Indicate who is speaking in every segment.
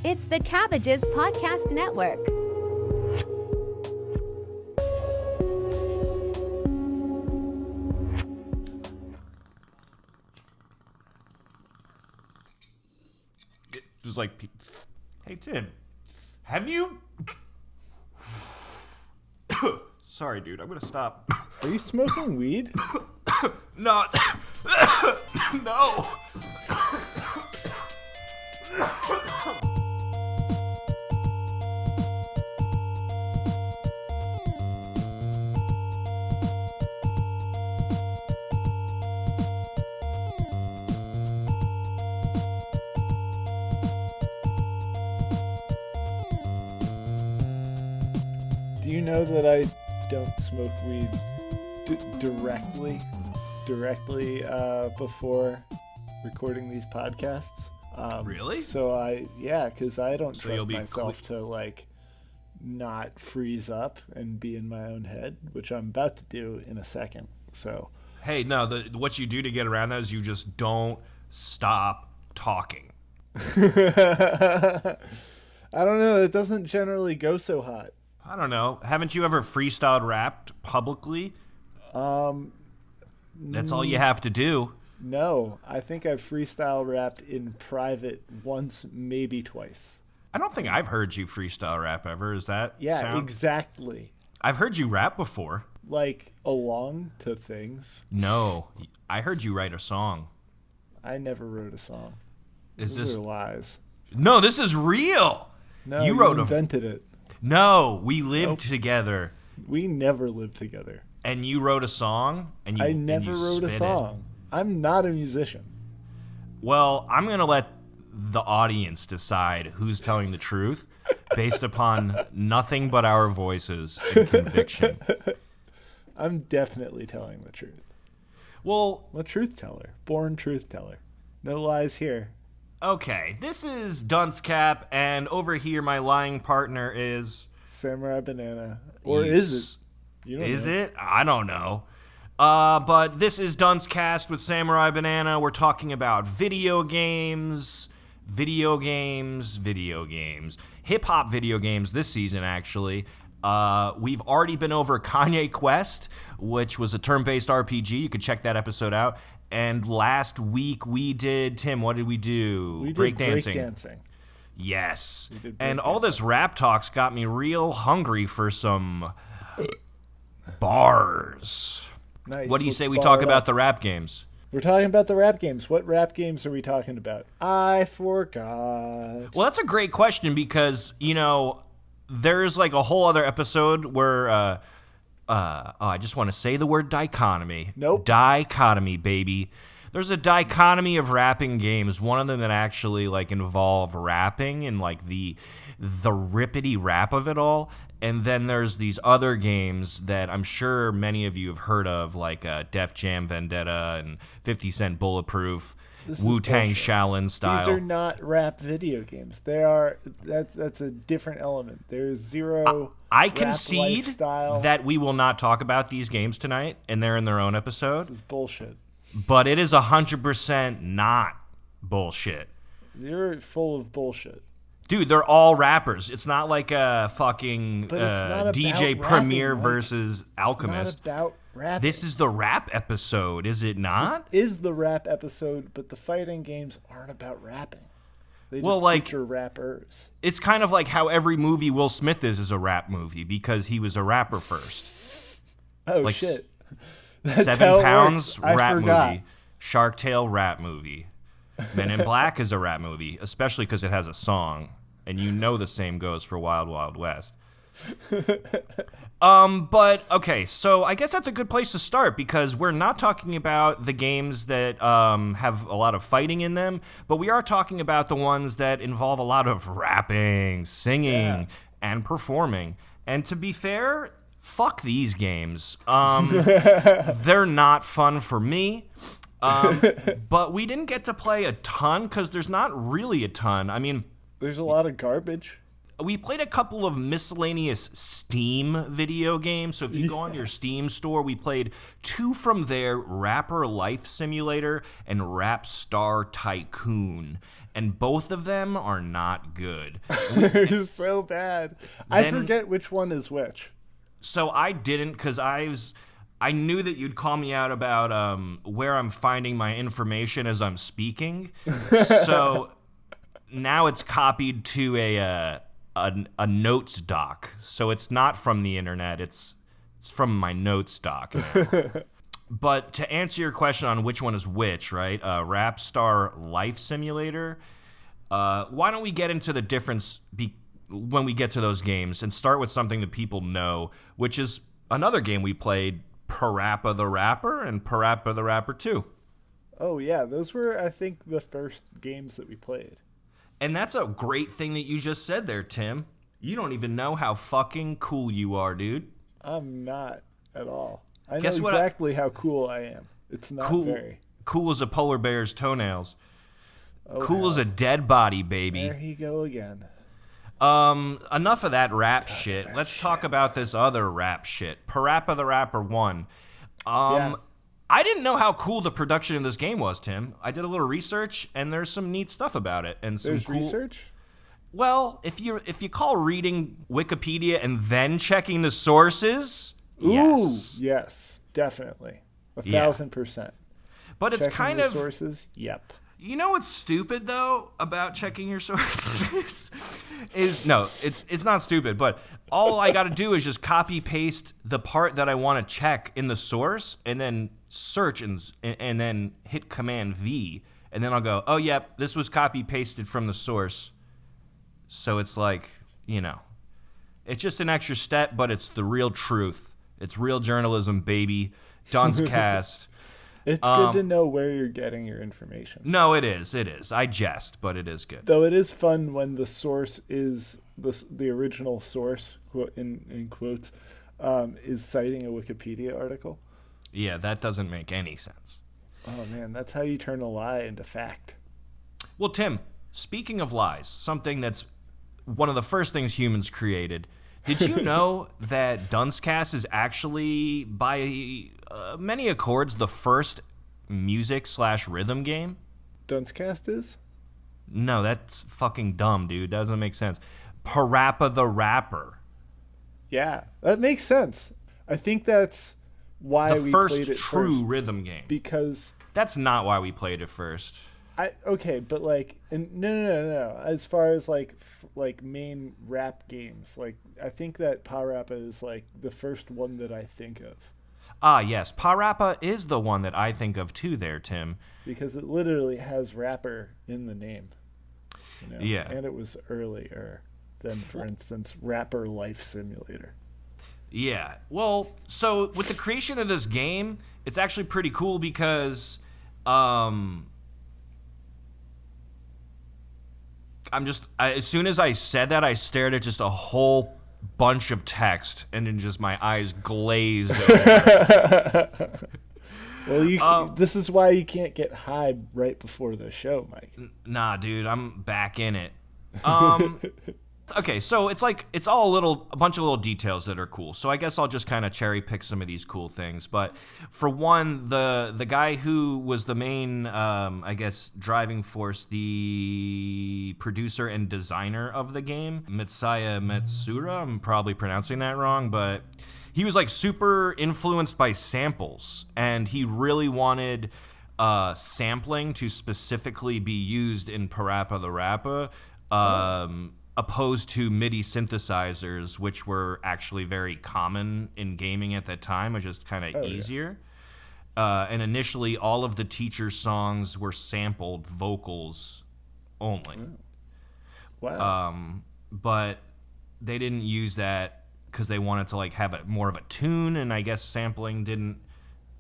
Speaker 1: It's the Cabbages Podcast Network.
Speaker 2: Just like, hey Tim, have you? Sorry, dude, I'm gonna stop.
Speaker 3: Are you smoking weed?
Speaker 2: No, no.
Speaker 3: Do you know that I don't smoke weed directly before recording these podcasts?
Speaker 2: Really?
Speaker 3: So because I don't
Speaker 2: So
Speaker 3: trust
Speaker 2: you'll be
Speaker 3: myself to like not freeze up and be in my own head, which I'm about to do in a second. So
Speaker 2: Hey, no, what you do to get around that is you just don't stop talking.
Speaker 3: I don't know. It doesn't generally go so hot.
Speaker 2: I don't know. Haven't you ever freestyled rapped publicly? That's all you have to do.
Speaker 3: No, I think I've freestyle rapped in private once, maybe twice.
Speaker 2: I don't think I've heard you freestyle rap ever. Is that sound?
Speaker 3: Exactly.
Speaker 2: I've heard you rap before.
Speaker 3: Like along to things.
Speaker 2: No, I heard you write a song.
Speaker 3: I never wrote a song.
Speaker 2: Is
Speaker 3: Those
Speaker 2: this
Speaker 3: are lies?
Speaker 2: No, this is real.
Speaker 3: No,
Speaker 2: you wrote
Speaker 3: invented it.
Speaker 2: No, we lived together.
Speaker 3: We never lived together.
Speaker 2: And you wrote a song?
Speaker 3: I never wrote a song. I'm not a musician.
Speaker 2: Well, I'm going to let the audience decide who's telling the truth based upon nothing but our voices and conviction.
Speaker 3: I'm definitely telling the truth.
Speaker 2: Well,
Speaker 3: I'm a truth teller. Born truth teller. No lies here.
Speaker 2: okay, this is Duncecap, and over here my lying partner is...
Speaker 3: Samurai Banana. Or is it? You don't
Speaker 2: Is
Speaker 3: know.
Speaker 2: it? I don't know. But this is Duncecast with Samurai Banana. We're talking about video games, hip-hop video games this season, actually. We've already been over Kanye Quest, which was a turn-based RPG. You could check that episode out. And last week we did, Tim, what did we do?
Speaker 3: We did
Speaker 2: breakdancing. Yes. And all this rap talk's got me real hungry for some bars.
Speaker 3: Nice.
Speaker 2: What do you
Speaker 3: Let's
Speaker 2: say we
Speaker 3: bar
Speaker 2: talk
Speaker 3: it
Speaker 2: about
Speaker 3: up.
Speaker 2: the rap games?
Speaker 3: We're talking about the rap games. What rap games are we talking about? I forgot.
Speaker 2: Well, that's a great question because, there's like a whole other episode where, I just want to say the word dichotomy.
Speaker 3: Nope.
Speaker 2: Dichotomy, baby. There's a dichotomy of rapping games. One of them that actually like involve rapping and like the rippity rap of it all. And then there's these other games that I'm sure many of you have heard of, like Def Jam Vendetta and 50 Cent Bulletproof,
Speaker 3: This is
Speaker 2: Wu-Tang
Speaker 3: bullshit.
Speaker 2: Shaolin style.
Speaker 3: These are not rap video games. They are. That's a different element. There's zero.
Speaker 2: I
Speaker 3: rap
Speaker 2: concede
Speaker 3: lifestyle.
Speaker 2: that we will not talk about these games tonight, and they're in their own episode.
Speaker 3: This is bullshit.
Speaker 2: But it is 100% not bullshit.
Speaker 3: You're full of bullshit.
Speaker 2: Dude, they're all rappers. It's not like a fucking
Speaker 3: But it's not about
Speaker 2: DJ Premier
Speaker 3: rapping, Mike.
Speaker 2: versus Alchemist.
Speaker 3: It's not about rapping.
Speaker 2: This is the rap episode, is it not?
Speaker 3: This is the rap episode, but the fighting games aren't about rapping. They just
Speaker 2: Well,
Speaker 3: feature rappers.
Speaker 2: It's kind of like how every movie Will Smith is a rap movie because he was a rapper first.
Speaker 3: Oh
Speaker 2: Like
Speaker 3: shit! That's
Speaker 2: 7
Speaker 3: how it
Speaker 2: Pounds
Speaker 3: works. I
Speaker 2: rap
Speaker 3: forgot.
Speaker 2: movie. Shark Tale rap movie. Men in Black is a rap movie, especially because it has a song. And the same goes for Wild Wild West. But, okay, so I guess that's a good place to start because we're not talking about the games that have a lot of fighting in them, but we are talking about the ones that involve a lot of rapping, singing, and performing. And to be fair, fuck these games. They're not fun for me. But we didn't get to play a ton because there's not really a ton. I mean...
Speaker 3: There's a lot of garbage.
Speaker 2: We played a couple of miscellaneous Steam video games. So if you go on your Steam store, we played 2 from there, Rapper Life Simulator and Rap Star Tycoon. and both of them are not good.
Speaker 3: They're so bad. I forget which one is which.
Speaker 2: So I didn't, because I knew that you'd call me out about where I'm finding my information as I'm speaking. So now it's copied to a notes doc. So it's not from the internet. It's from my notes doc now. But to answer your question on which one is which, right? Rap Star Life Simulator. Why don't we get into the difference when we get to those games and start with something that people know, which is another game we played, PaRappa the Rapper and PaRappa the Rapper 2.
Speaker 3: Oh, yeah. Those were, I think, the first games that we played.
Speaker 2: And that's a great thing that you just said there, Tim. You don't even know how fucking cool you are, dude.
Speaker 3: I'm not at all. I know
Speaker 2: Guess what
Speaker 3: exactly how cool I am. It's not very.
Speaker 2: Cool as a polar bear's toenails.
Speaker 3: Oh,
Speaker 2: Cool as a dead body, baby.
Speaker 3: There you go again.
Speaker 2: Enough of that rap shit. Let's talk about this other rap shit. PaRappa the Rapper 1.
Speaker 3: Yeah.
Speaker 2: I didn't know how cool the production of this game was, Tim. I did a little research, and there's some neat stuff about it. And some
Speaker 3: There's
Speaker 2: cool
Speaker 3: research?
Speaker 2: Well, if you call reading Wikipedia and then checking the sources,
Speaker 3: Ooh, yes, definitely. 1,000%.
Speaker 2: But it's
Speaker 3: Checking
Speaker 2: kind
Speaker 3: the
Speaker 2: of
Speaker 3: sources? Yep.
Speaker 2: You know what's stupid though about checking your sources is no, it's not stupid, but all I got to do is just copy paste the part that I want to check in the source and then search and then hit Command V and then I'll go, "Oh, yep, this was copy pasted from the source." So it's like, it's just an extra step, but it's the real truth. It's real journalism, baby. Duncecast.
Speaker 3: It's good to know where you're getting your information.
Speaker 2: No, it is. It is. I jest, but it is good.
Speaker 3: Though it is fun when the source is the original source, in quotes, is citing a Wikipedia article.
Speaker 2: Yeah, that doesn't make any sense.
Speaker 3: Oh, man, that's how you turn a lie into fact.
Speaker 2: Well, Tim, speaking of lies, something that's one of the first things humans created, did you know that Duncecast is actually, by many accords, the first music/rhythm game?
Speaker 3: Duncecast is?
Speaker 2: No, that's fucking dumb, dude. Doesn't make sense. PaRappa the Rapper.
Speaker 3: Yeah, that makes sense. I think that's why we played it
Speaker 2: The first true
Speaker 3: first,
Speaker 2: rhythm game.
Speaker 3: because
Speaker 2: That's not why we played it first.
Speaker 3: but no. As far as like main rap games, like I think that PaRappa is like the first one that I think of.
Speaker 2: Ah, yes. PaRappa is the one that I think of too there, Tim.
Speaker 3: Because it literally has rapper in the name.
Speaker 2: Yeah.
Speaker 3: And it was earlier than, for instance, Rapper Life Simulator.
Speaker 2: Yeah. Well, so with the creation of this game, it's actually pretty cool because as soon as I said that, I stared at just a whole bunch of text, and then just my eyes glazed over.
Speaker 3: Well, this is why you can't get high right before the show, Mike.
Speaker 2: Nah, dude, I'm back in it. Okay, so it's all a bunch of little details that are cool. So I guess I'll just kind of cherry pick some of these cool things. But for one, the guy who was the main, driving force, the producer and designer of the game, Mitsuya Matsuura, I'm probably pronouncing that wrong, but he was like super influenced by samples, and he really wanted sampling to specifically be used in PaRappa the Rapper. Opposed to MIDI synthesizers, which were actually very common in gaming at that time, are just kind of easier. Yeah. And initially, all of the teacher's songs were sampled vocals only.
Speaker 3: Wow.
Speaker 2: But they didn't use that because they wanted to have more of a tune, and I guess sampling didn't.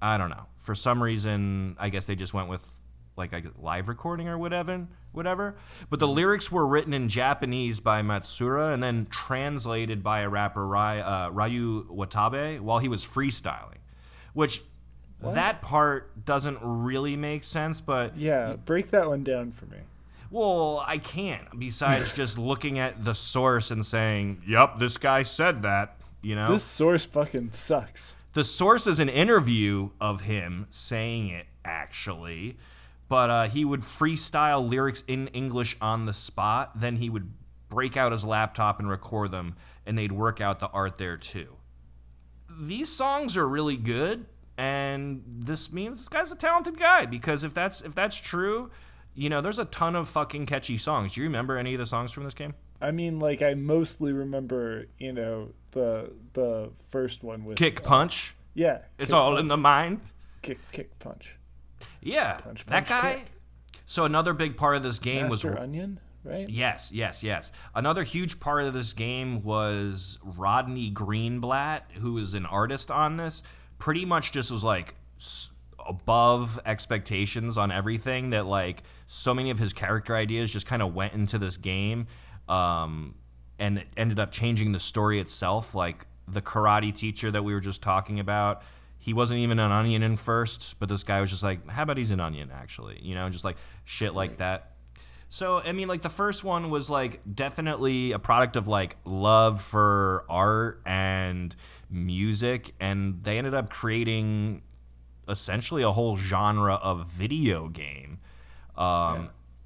Speaker 2: I don't know. For some reason, I guess they just went with a live recording or whatever. But the lyrics were written in Japanese by Matsuura and then translated by a rapper, Ryu Watabe, while he was freestyling. Which, that part doesn't really make sense, but...
Speaker 3: Yeah, break that one down for me.
Speaker 2: Well, I can't, besides just looking at the source and saying, "Yep, this guy said that,"
Speaker 3: This source fucking sucks.
Speaker 2: The source is an interview of him saying it, actually. but he would freestyle lyrics in English on the spot. Then he would break out his laptop and record them, and they'd work out the art there too. These songs are really good, and this means this guy's a talented guy, because if that's true, you know, there's a ton of fucking catchy songs. Do you remember any of the songs from this game?
Speaker 3: I mean, like, I mostly remember, you know, the first one with
Speaker 2: Kick Punch.
Speaker 3: Yeah.
Speaker 2: It's all in the mind.
Speaker 3: Kick punch.
Speaker 2: Yeah.
Speaker 3: Punch,
Speaker 2: that guy.
Speaker 3: kick.
Speaker 2: So another big part of this game
Speaker 3: Master
Speaker 2: was
Speaker 3: Onion, right?
Speaker 2: Yes. Another huge part of this game was Rodney Greenblatt, who is an artist on this. Pretty much just was like above expectations on everything, that like so many of his character ideas just kind of went into this game, and it ended up changing the story itself. Like the karate teacher that we were just talking about, he wasn't even an onion in first, but this guy was just like, how about he's an onion actually, you know, just like shit like that. So, I mean, like, the first one was, like, definitely a product of, like, love for art and music, and they ended up creating essentially a whole genre of video game,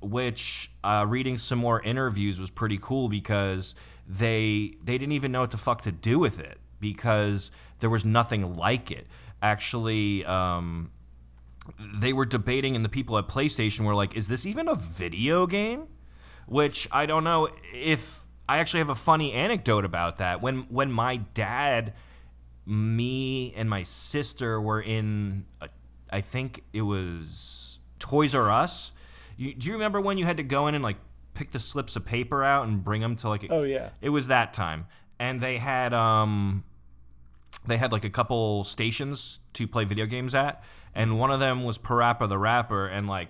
Speaker 2: which, reading some more interviews was pretty cool, because they didn't even know what the fuck to do with it, because there was nothing like it. Actually, they were debating, and the people at PlayStation were like, is this even a video game? Which, I don't know if... I actually have a funny anecdote about that. When my dad, me, and my sister were in, I think it was Toys R Us. Do you remember when you had to go in and, like, pick the slips of paper out and bring them to, like...
Speaker 3: Oh, yeah.
Speaker 2: It was that time. And they had like, a couple stations to play video games at. And one of them was PaRappa the Rapper, and, like,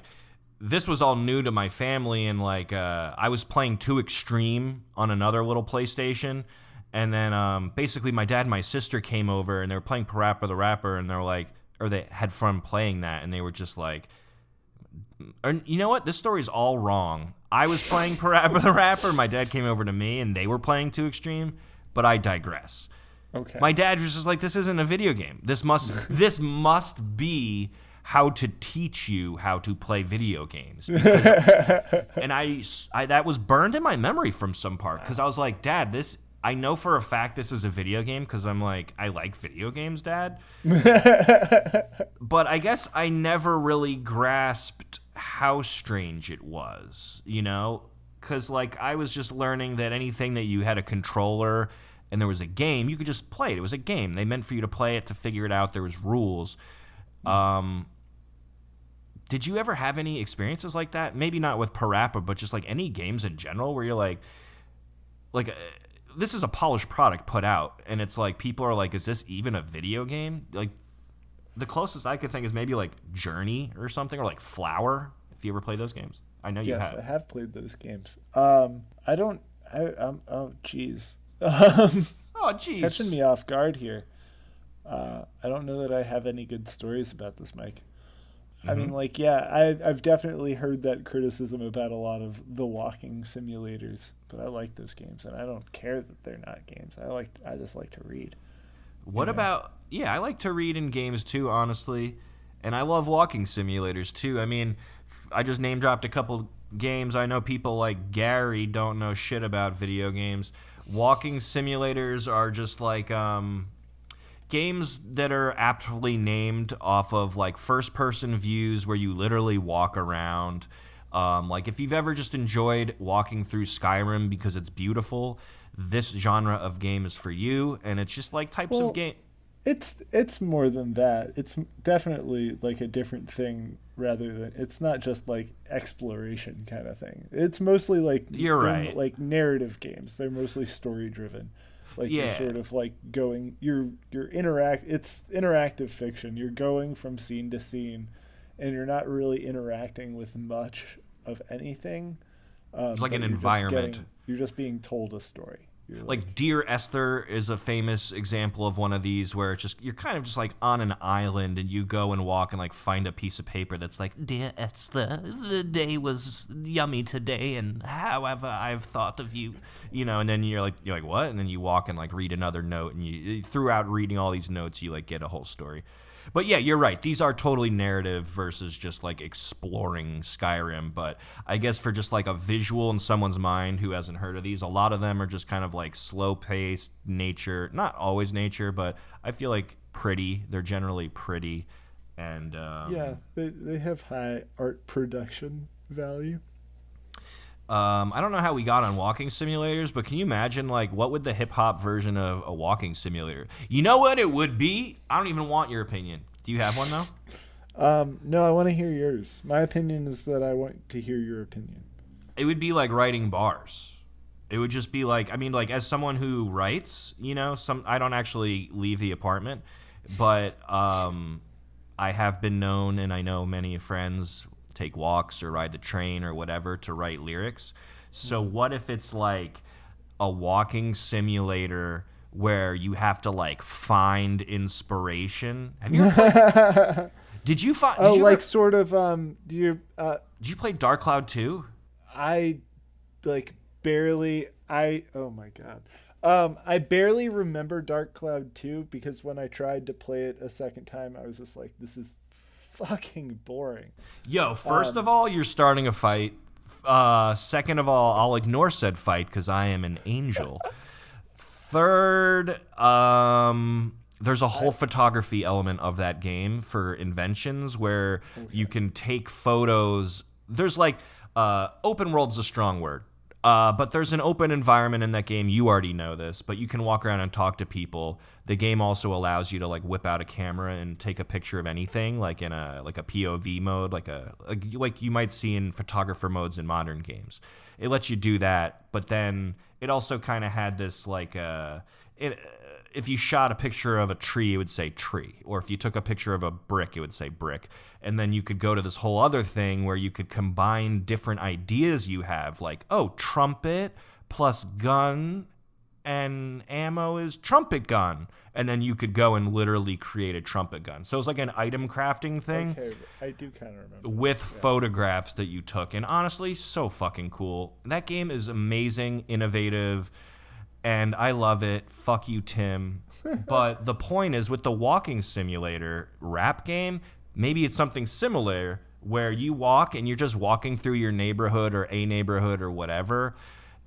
Speaker 2: this was all new to my family, and, like, I was playing Too Extreme on another little PlayStation, and then, basically my dad and my sister came over, and they were playing PaRappa the Rapper, and they had fun playing that, and they were just like, you know what, this story's all wrong. I was playing PaRappa the Rapper, my dad came over to me, and they were playing Too Extreme, but I digress.
Speaker 3: Okay.
Speaker 2: My dad was just like, this isn't a video game. This must be how to teach you how to play video games. Because, and I that was burned in my memory from some part, because I was like, Dad, I know for a fact this is a video game, because I'm like, I like video games, Dad. But I guess I never really grasped how strange it was, you know? Because, like, I was just learning that anything that you had a controller and there was a game, you could just play it. It was a game. They meant for you to play it, to figure it out. There was rules. Did you ever have any experiences like that? Maybe not with PaRappa, but just like any games in general where you're like this is a polished product put out, and it's like people are like, is this even a video game? Like, the closest I could think is maybe like Journey or something, or like Flower, if you ever played those games. I know you have.
Speaker 3: Yes, I have played those games. Oh, jeez. Catching me off guard here. I don't know that I have any good stories about this, Mike. Mm-hmm. I mean, like, yeah, I've definitely heard that criticism about a lot of the walking simulators, but I like those games, and I don't care that they're not games. I just like to read.
Speaker 2: What about... Yeah, I like to read in games too, honestly, and I love walking simulators too. I mean, I just name-dropped a couple games. I know people like Gary don't know shit about video games. Walking simulators are just like games that are aptly named off of like first-person views where you literally walk around. Like if you've ever just enjoyed walking through Skyrim because it's beautiful, this genre of game is for you. And it's just like types of game.
Speaker 3: It's more than that. It's definitely like a different thing rather than, it's not just like exploration kind of thing. It's mostly like,
Speaker 2: you're right,
Speaker 3: like narrative games. They're mostly story driven. Like you're sort of like going, it's interactive fiction. You're going from scene to scene, and you're not really interacting with much of anything.
Speaker 2: It's like an environment.
Speaker 3: You're just being told a story.
Speaker 2: Like Dear Esther is a famous example of one of these where it's just, you're kind of just like on an island and you go and walk and like find a piece of paper that's like, Dear Esther, the day was yummy today, and however I've thought of you, you know, and then you're like what? And then you walk and like read another note, and you throughout reading all these notes you like get a whole story. But yeah, you're right. These are totally narrative versus just like exploring Skyrim. But I guess for just like a visual in someone's mind who hasn't heard of these, a lot of them are just kind of like slow-paced nature. Not always nature, but I feel like pretty. They're generally pretty. And
Speaker 3: yeah, they have high art production value.
Speaker 2: I don't know how we got on walking simulators, but can you imagine, like, what would the hip-hop version of a walking simulator? You know what it would be? I don't even want your opinion. Do you have one, though?
Speaker 3: No, I want to hear yours. My opinion is that I want to hear your opinion.
Speaker 2: It would be like writing bars. It would just be like, I mean, like, as someone who writes, you know, I don't actually leave the apartment, but I have been known, and I know many friends take walks or ride the train or whatever to write lyrics. So what if it's like a walking simulator where you have to like find inspiration? Have you ever played, did you find
Speaker 3: sort of did
Speaker 2: you play Dark Cloud 2?
Speaker 3: I like barely oh my god. I barely remember Dark Cloud 2 because when I tried to play it a second time I was just like, this is fucking boring.
Speaker 2: Yo, first of all, you're starting a fight. Second of all, I'll ignore said fight because I am an angel. Third, there's a whole photography element of that game for inventions where you can take photos. There's like, open world's a strong word. But there's an open environment in that game. You already know this, but you can walk around and talk to people. The game also allows you to like whip out a camera and take a picture of anything, like in a POV mode, like you might see in photographer modes in modern games. It lets you do that, but then it also kind of had this like if you shot a picture of a tree, it would say tree, or if you took a picture of a brick, it would say brick. And then you could go to this whole other thing where you could combine different ideas you have, like, oh, trumpet plus gun and ammo is trumpet gun. And then you could go and literally create a trumpet gun. So it's like an item crafting thing.
Speaker 3: Okay, I do kind of remember.
Speaker 2: With photographs that you took. And honestly, so fucking cool. That game is amazing, innovative, and I love it. Fuck you, Tim. But the point is, with the walking simulator rap game, maybe it's something similar where you walk and you're just walking through your neighborhood or a neighborhood or whatever,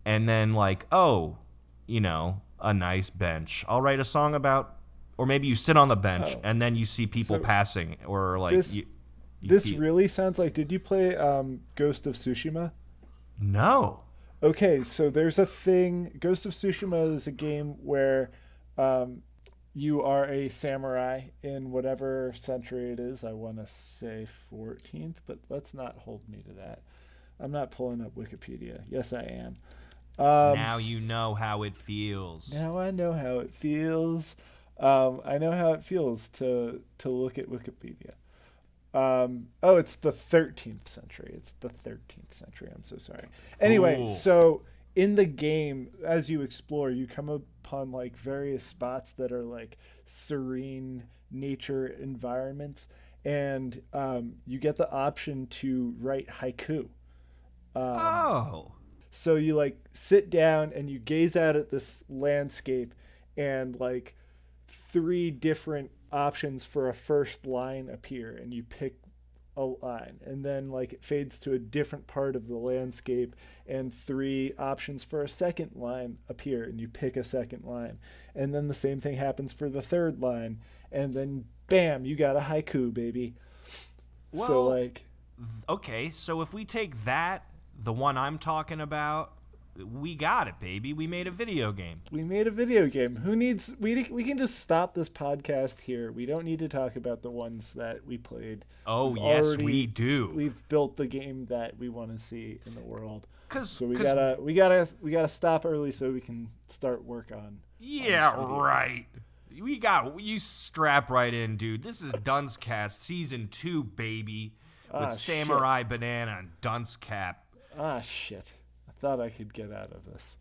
Speaker 2: and then like, oh, you know, a nice bench. I'll write a song about, or maybe you sit on the bench and then you see people passing, or like
Speaker 3: this really sounds like. Did you play Ghost of Tsushima?
Speaker 2: No.
Speaker 3: Okay, so there's a thing. Ghost of Tsushima is a game where you are a samurai in whatever century it is. I want to say 14th, but let's not hold me to that. I'm not pulling up Wikipedia. Yes, I am.
Speaker 2: Now you know how it feels.
Speaker 3: Now I know how it feels. I know how it feels to look at Wikipedia. It's the 13th century. It's the 13th century. I'm so sorry. Anyway,
Speaker 2: Ooh.
Speaker 3: So in the game, as you explore, you come upon like various spots that are like serene nature environments, and you get the option to write haiku. So you like sit down and you gaze out at this landscape, and like 3 different options for a first line appear, and you pick a line, and then like it fades to a different part of the landscape, and 3 options for a second line appear, and you pick a second line, and then the same thing happens for the third line, and then bam, you got a haiku, baby.
Speaker 2: Well,
Speaker 3: so like,
Speaker 2: okay, so if we take that, the one I'm talking about, we got it, baby. We made a video game. Who needs... We can just stop this podcast here. We don't need to talk about the ones that we played. Oh, yes, we do.
Speaker 3: We've built the game that we want to see in the world.
Speaker 2: So
Speaker 3: we gotta stop early so we can start work on...
Speaker 2: Yeah, right. You strap right in, dude. This is Duncecast Season 2, baby. With Samurai Banana and Duncecap.
Speaker 3: Ah, shit. I thought I could get out of this.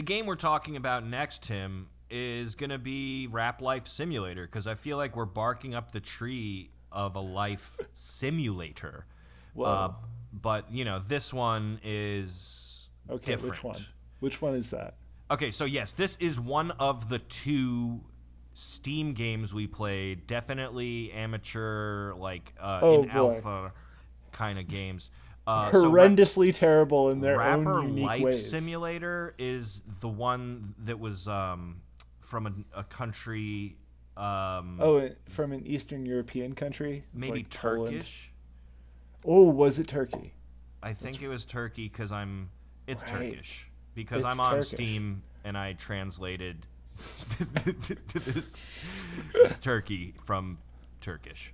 Speaker 2: game we're talking about next, Tim, is going to be Rap Life Simulator, because I feel like we're barking up the tree of a life simulator.
Speaker 3: Whoa.
Speaker 2: But, this one is different.
Speaker 3: Which one is that?
Speaker 2: Okay, so yes, this is one of the 2 Steam games we played. Definitely amateur, alpha kind of games.
Speaker 3: Horrendously terrible in their own unique
Speaker 2: Life
Speaker 3: ways.
Speaker 2: Simulator is the one that was from a country.
Speaker 3: From an Eastern European country?
Speaker 2: Maybe
Speaker 3: like
Speaker 2: Turkish.
Speaker 3: Poland. Oh, was it Turkey?
Speaker 2: I think it was Turkey because It's
Speaker 3: right.
Speaker 2: Turkish because
Speaker 3: It's
Speaker 2: I'm on
Speaker 3: Turkish.
Speaker 2: Steam and I translated this Turkey from Turkish.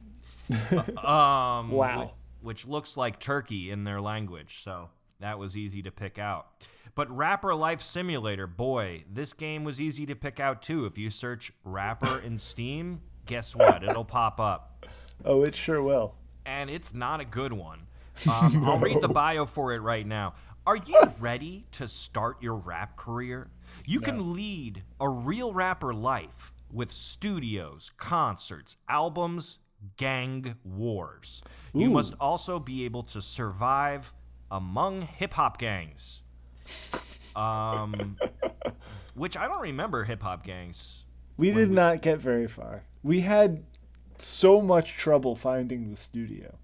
Speaker 3: Wow.
Speaker 2: Which looks like Turkey in their language, so that was easy to pick out. But Rapper Life Simulator, boy, this game was easy to pick out too. If you search Rapper in Steam, guess what? It'll pop up.
Speaker 3: Oh, it sure will.
Speaker 2: And it's not a good one. I'll read the bio for it right now. Are you ready to start your rap career? You can lead a real rapper life with studios, concerts, albums, gang wars. You must also be able to survive among hip-hop gangs. Which I don't remember hip-hop gangs.
Speaker 3: We did not get very far. We had so much trouble finding the studio.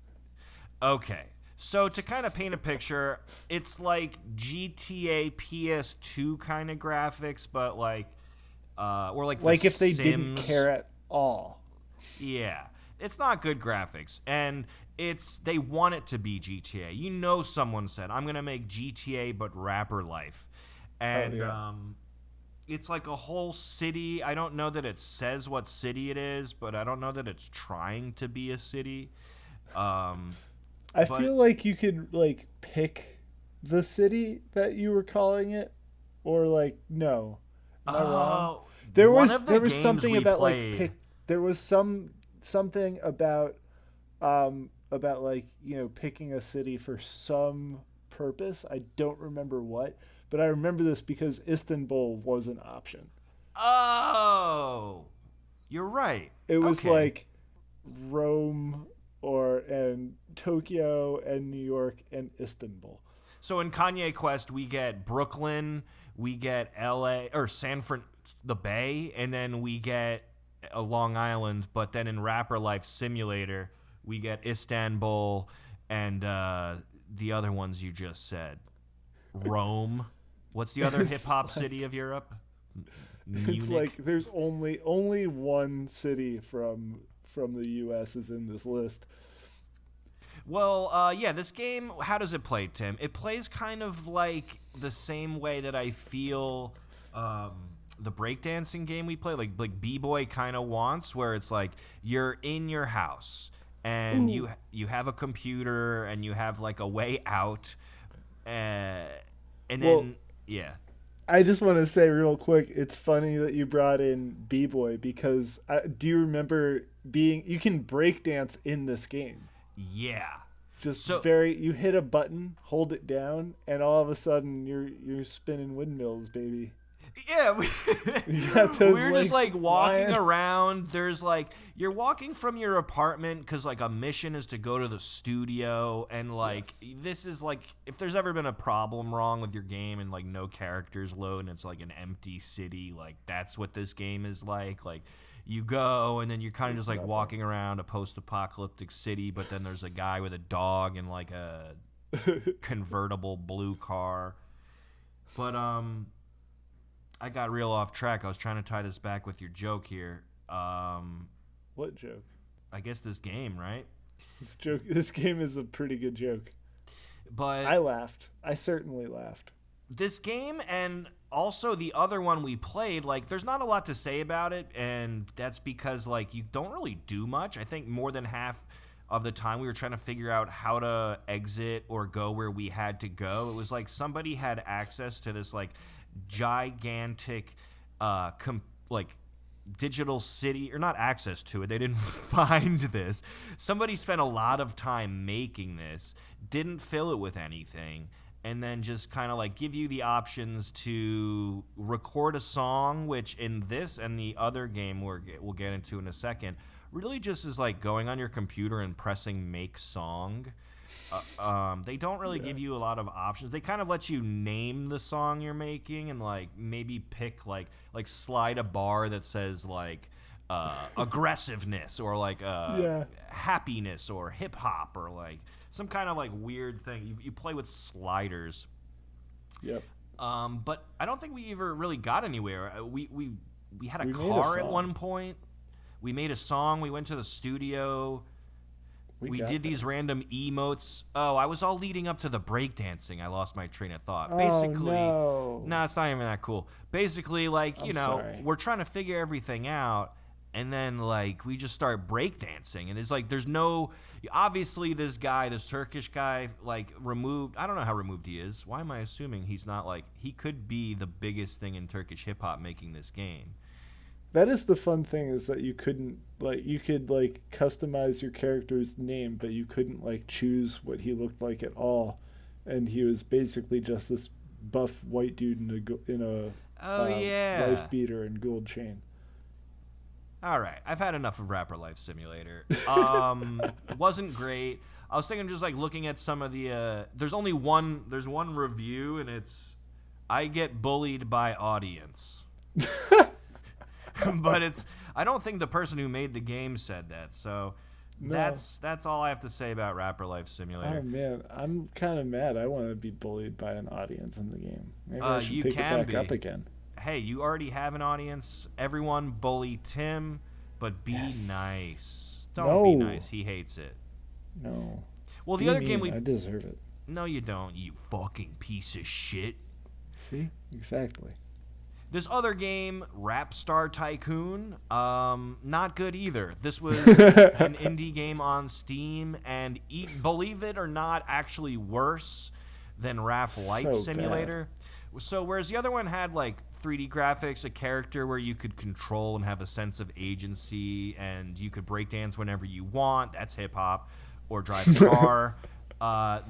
Speaker 2: Okay. So to kind of paint a picture, it's like GTA PS2 kind of graphics, but or like
Speaker 3: if they
Speaker 2: Sims.
Speaker 3: didn't care at all.
Speaker 2: Yeah. It's not good graphics, and they want it to be GTA. Someone said, I'm going to make GTA but rapper life. And it's like a whole city. I don't know that it says what city it is, but I don't know that it's trying to be a city.
Speaker 3: I feel like you could pick the city that you were calling it, or no. Am I wrong? There was something about there was something about picking a city for some purpose. I don't remember what, but I remember this because Istanbul was an option.
Speaker 2: Oh, you're right.
Speaker 3: It was Rome and Tokyo and New York and Istanbul.
Speaker 2: So in Kanye Quest, we get Brooklyn, we get LA or the Bay, and then we get Long Island. But then in Rapper Life Simulator, we get Istanbul and the other ones you just said. Rome. What's the other hip hop city of Europe? Munich.
Speaker 3: It's there's only one city from the U.S. is in this list.
Speaker 2: Well, this game, how does it play, Tim? It plays kind of like the same way that I feel the breakdancing game we play, like B-Boy kind of wants, where it's you're in your house and you have a computer and you have a way out, and then
Speaker 3: I just want to say real quick, it's funny that you brought in B-Boy because do you remember you can breakdance in this game?
Speaker 2: Yeah.
Speaker 3: You hit a button, hold it down, and all of a sudden you're spinning windmills, baby.
Speaker 2: Yeah, we're just walking around. There's you're walking from your apartment because a mission is to go to the studio, and this is if there's ever been a problem wrong with your game and no characters load and it's an empty city, that's what this game is like. You go and then you're kind of just walking around a post-apocalyptic city, but then there's a guy with a dog and a convertible blue car. But I got real off track. I was trying to tie this back with your joke here.
Speaker 3: What joke?
Speaker 2: I guess this game, right?
Speaker 3: This game is a pretty good joke.
Speaker 2: But
Speaker 3: I laughed. I certainly laughed.
Speaker 2: This game and also the other one we played, there's not a lot to say about it, and that's because you don't really do much. I think more than half of the time we were trying to figure out how to exit or go where we had to go. It was somebody had access to this gigantic digital city, or not access to it, they didn't find this. Somebody spent a lot of time making this, didn't fill it with anything, and then just kind of like give you the options to record a song, which in this and the other game we'll get into in a second, really just is like going on your computer and pressing make song. They don't really give you a lot of options. They kind of let you name the song you're making and like maybe pick like slide a bar that says like aggressiveness or like happiness or hip hop or like some kind of like weird thing. You play with sliders.
Speaker 3: Yep.
Speaker 2: But I don't think we ever really got anywhere. We had a car at one point. We made a song. We went to the studio. We did these random emotes. Oh, I was all leading up to the breakdancing. I lost my train of thought. Basically,
Speaker 3: no,
Speaker 2: it's not even that cool. Basically, like,
Speaker 3: sorry.
Speaker 2: We're trying to figure everything out, and then, like, we just start breakdancing. And it's like, there's no... Obviously, this Turkish guy, like, removed... I don't know how removed he is. Why am I assuming he's not, like... He could be the biggest thing in Turkish hip-hop making this game.
Speaker 3: That is the fun thing, is that you couldn't, like, you could, like, customize your character's name, but you couldn't, like, choose what he looked like at all. And he was basically just this buff white dude in a life beater and gold chain.
Speaker 2: All right, I've had enough of Rapper Life Simulator. Wasn't great. I was thinking just, like, looking at some of the, there's one review, and it's, I get bullied by audience. But I don't think the person who made the game said that. So that's all I have to say about Rapper Life Simulator.
Speaker 3: Oh man, I'm kind of mad. I want to be bullied by an audience in the game. Maybe I should pick it back up again.
Speaker 2: Hey, you already have an audience. Everyone bully Tim, but be nice. Don't be nice. He hates it.
Speaker 3: No.
Speaker 2: Well, the other game
Speaker 3: I deserve it.
Speaker 2: No, you don't. You fucking piece of shit.
Speaker 3: See? Exactly.
Speaker 2: This other game, Rap Star Tycoon, not good either. This was an indie game on Steam, and believe it or not, actually worse than Rap Life Simulator. Bad. So whereas the other one had like 3D graphics, a character where you could control and have a sense of agency, and you could breakdance whenever you want, that's hip-hop, or drive a car.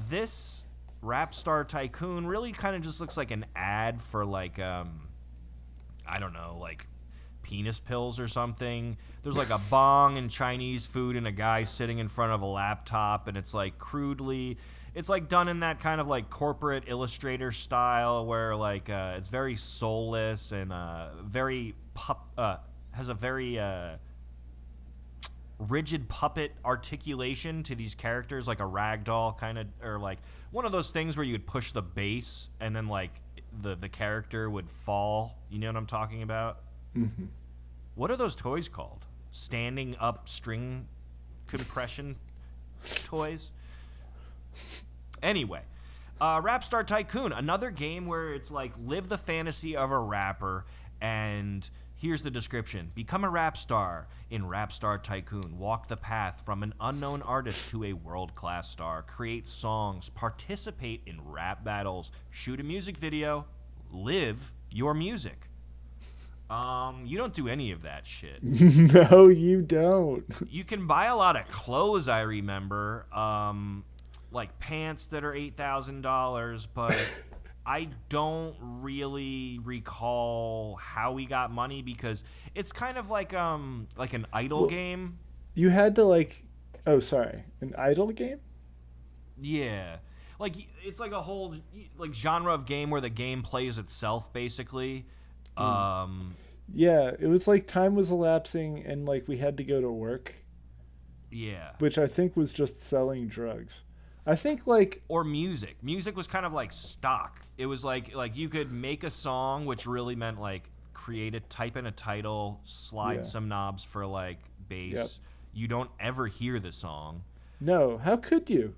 Speaker 2: This Rap Star Tycoon really kind of just looks like an ad for like... I don't know, like penis pills or something. There's like a bong and Chinese food and a guy sitting in front of a laptop, and it's like crudely, it's like done in that kind of like corporate Illustrator style where like it's very soulless and has a very rigid puppet articulation to these characters, like a ragdoll kind of, or like one of those things where you would push the bass and then like the character would fall. You know what I'm talking about?
Speaker 3: Mm-hmm.
Speaker 2: What are those toys called? Standing up string compression toys? Anyway, Rap Star Tycoon, another game where it's like live the fantasy of a rapper, and here's the description. Become a rap star in Rap Star Tycoon. Walk the path from an unknown artist to a world-class star. Create songs. Participate in rap battles. Shoot a music video. Live your music. You don't do any of that shit.
Speaker 3: No, you don't.
Speaker 2: You can buy a lot of clothes, I remember. Like pants that are $8,000, but... I don't really recall how we got money because it's kind of like an idle game.
Speaker 3: You had to an idle game?
Speaker 2: Yeah. Like it's like a whole like genre of game where the game plays itself basically.
Speaker 3: Yeah, it was like time was elapsing and like we had to go to work.
Speaker 2: Yeah.
Speaker 3: Which I think was just selling drugs. I think like...
Speaker 2: Or music. Music was kind of like stock. It was like you could make a song, which really meant like type in a title, slide some knobs for like bass. Yep. You don't ever hear the song.
Speaker 3: No, how could you?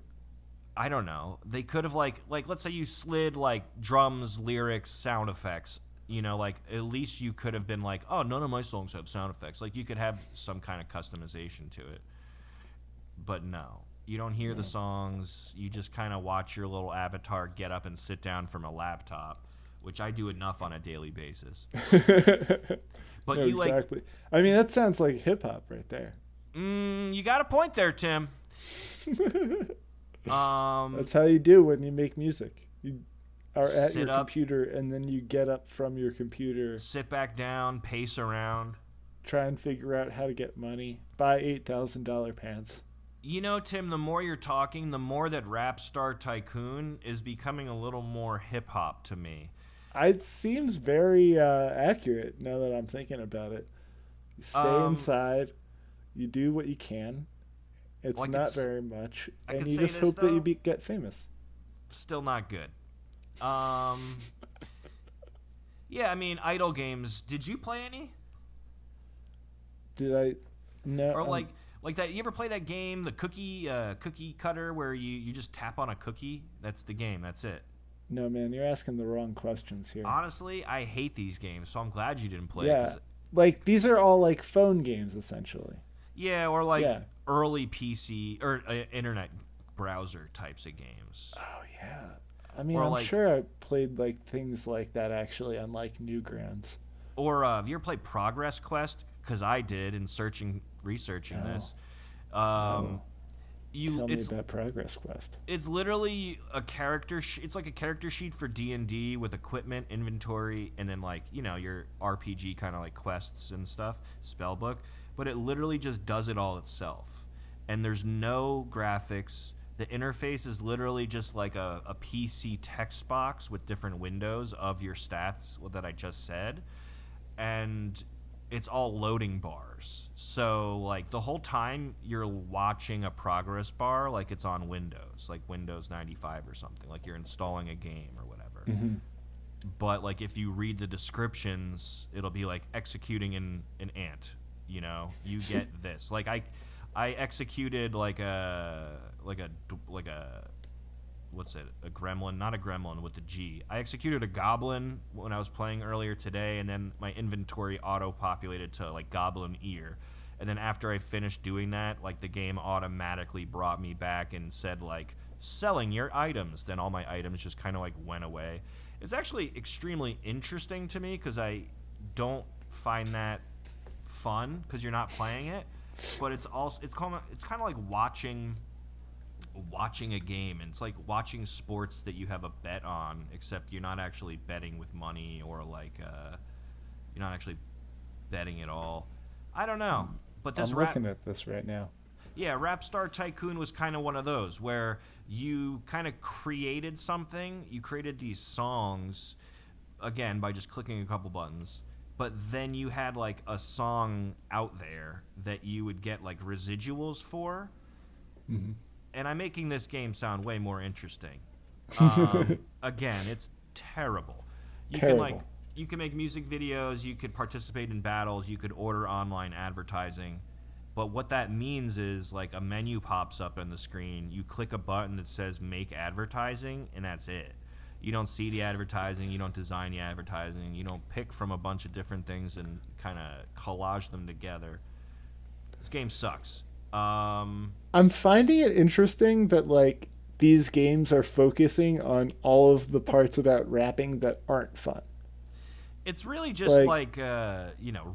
Speaker 2: I don't know. They could have like let's say you slid like drums, lyrics, sound effects. You know, like at least you could have been like, oh, none of my songs have sound effects. Like you could have some kind of customization to it. But no. You don't hear the songs. You just kind of watch your little avatar get up and sit down from a laptop, which I do enough on a daily basis. But
Speaker 3: no,
Speaker 2: you
Speaker 3: exactly. I mean, that sounds like hip hop right there.
Speaker 2: You got a point there, Tim.
Speaker 3: That's how you do when you make music. You are at
Speaker 2: Sit
Speaker 3: your
Speaker 2: up,
Speaker 3: computer, and then you get up from your computer,
Speaker 2: sit back down, pace around.
Speaker 3: try and figure out how to get money, buy $8,000 pants.
Speaker 2: You know, Tim, the more you're talking, the more that Rap Star Tycoon is becoming a little more hip-hop to me.
Speaker 3: It seems very accurate now that I'm thinking about it. You stay inside, you do what you can. It's not very much, and you just hope that you get famous.
Speaker 2: Still not good. Yeah, I mean, idle games. Did you play any?
Speaker 3: Did I? No.
Speaker 2: Or like that? You ever play that game, the cookie cutter, where you just tap on a cookie? That's the game. That's it.
Speaker 3: No, man, you're asking the wrong questions here.
Speaker 2: Honestly, I hate these games, so I'm glad you didn't play.
Speaker 3: Yeah, like these are all like phone games essentially.
Speaker 2: Yeah, or early PC or internet browser types of games.
Speaker 3: Oh yeah. I mean, I'm sure I played like things like that actually on like Newgrounds.
Speaker 2: Or have you ever played Progress Quest? Because I did in researching this.
Speaker 3: Tell me about Progress Quest.
Speaker 2: It's literally a character. It's like a character sheet for D&D with equipment, inventory, and then like your RPG kind of like quests and stuff, spellbook. But it literally just does it all itself, and there's no graphics. The interface is literally just like a PC text box with different windows of your stats that I just said, and it's all loading bars. So like the whole time you're watching a progress bar like it's on Windows, like Windows 95 or something, like you're installing a game or whatever.
Speaker 3: Mm-hmm.
Speaker 2: But like if you read the descriptions, it'll be like executing an ant. You get this. Like I executed like a what's it? A gremlin, not a gremlin with the G. I executed a goblin when I was playing earlier today, and then my inventory auto-populated to like goblin ear. And then after I finished doing that, like the game automatically brought me back and said like selling your items. Then all my items just kind of like went away. It's actually extremely interesting to me because I don't find that fun because you're not playing it. But it's kind of like watching a game, and it's like watching sports that you have a bet on, except you're not actually betting with money, or like you're not actually betting at all. I don't know, but
Speaker 3: I'm looking at this right now.
Speaker 2: Yeah, Rap Star Tycoon was kind of one of those where you kind of created something. You created these songs again by just clicking a couple buttons. But then you had like a song out there that you would get like residuals for.
Speaker 3: Mm-hmm.
Speaker 2: And I'm making this game sound way more interesting. Again, it's terrible. You can make music videos, you could participate in battles, you could order online advertising. But what that means is like a menu pops up on the screen, you click a button that says make advertising, and that's it. You don't see the advertising, you don't design the advertising, you don't pick from a bunch of different things and kind of collage them together. This game sucks.
Speaker 3: I'm finding it interesting that like these games are focusing on all of the parts about rapping that aren't fun.
Speaker 2: It's really just like